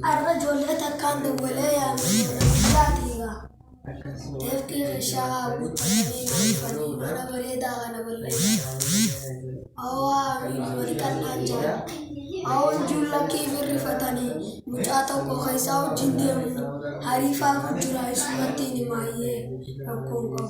أرى جولتك كان ولاية من ذاتها تفكير الشعب والتنين والفنين أنا بريدة أنا بريدة أو أمريكان نانجا أو جولا كيف الرفتني مجاتو كوخيسا وجندهم حريفا فجرا اسمتيني مايه أكونكو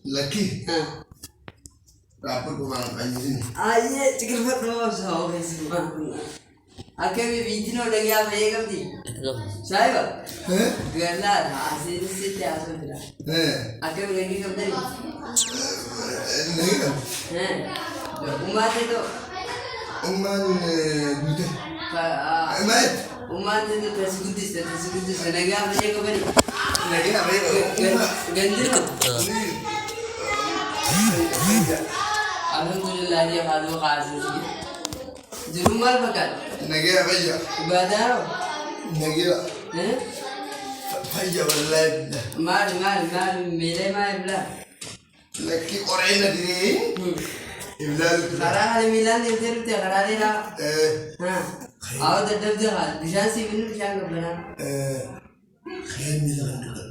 Laki. Rapor kemana aja sini? Aye, cikir betul so guys. Akhirnya video lagi apa ya kamu? Saya. Gelar hasil sih asal tidak. Akhirnya lagi kamu tadi. Lagi kan? Umat itu. Umat gitu. Umat. Umat itu tersegudis lagi apa ya kamu tadi? Lagi apa ya? Ganti. Alhamdulillah dia kalau kasih sih. Jumlah makan. Nagi apa ya? Ibadah. Nagi. Faya wallahi. Mal mere mai bla. Laki orang ini. Iblal. Karena hari Milan itu dia karena dia. Awak tetap jalan. Bisa sih minum bisa nggak benar. Kaya Milan juga.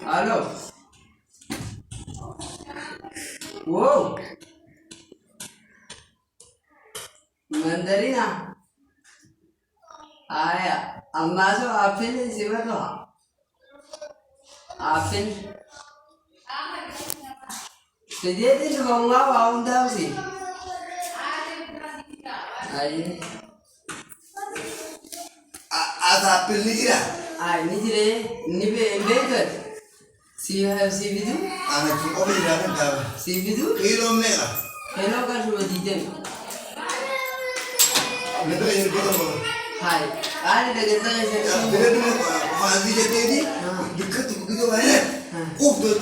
Halo. Wow. Mandarina. Aya, amma so apel siapa tu? Apel. Sejati tu kau ngau tahu sih. Aye. Ada apel ni kira? Ini jadi ini beker. Si video. Anak tu kau beri apa dah? Si video. Kilo mana? Hello kan cuma dijen. Betul yang betul. Hai. Ada dekat saya sendiri. Betul tu fazi jadi ni. Dekat tu kita banyak. Betul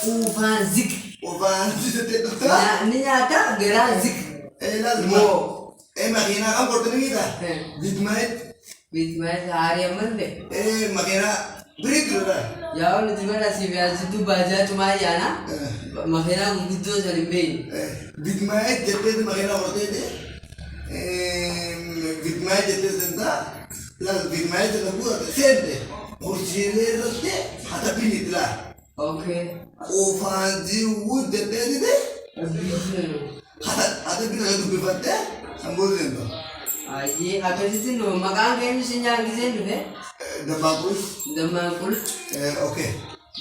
Ufanzik. Fazi jadi tu. Nah, ini ada gerazik. Lazim. Makina kan portnya kita. Bitmait hari aman deh. Makina beri tu lah. Ya, nanti mana si biasa tu baca cuma ya na. Makina gitu jadi main. Bitmait jadi tu makina portnya deh. Bitmait jadi senda. Lalu bitmait jadi buat sende. Kursinya itu hata pilih lah. Okay. Fazi wood jadi deh. Hata pilih itu berapa? Sambal itu. Aye, apa sih tu? Makan kayak misalnya gitu deh. Demampul. Okay.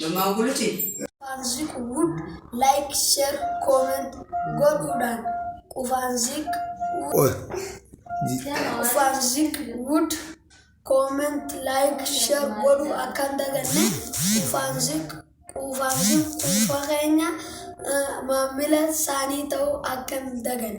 Demampul sih. Kufanzik would like, share, comment, go to that. Kufanzik Ufanzik would comment, like, share, godu akan dagane. Ufanzik ufakenya mamila sani tau akan dagane.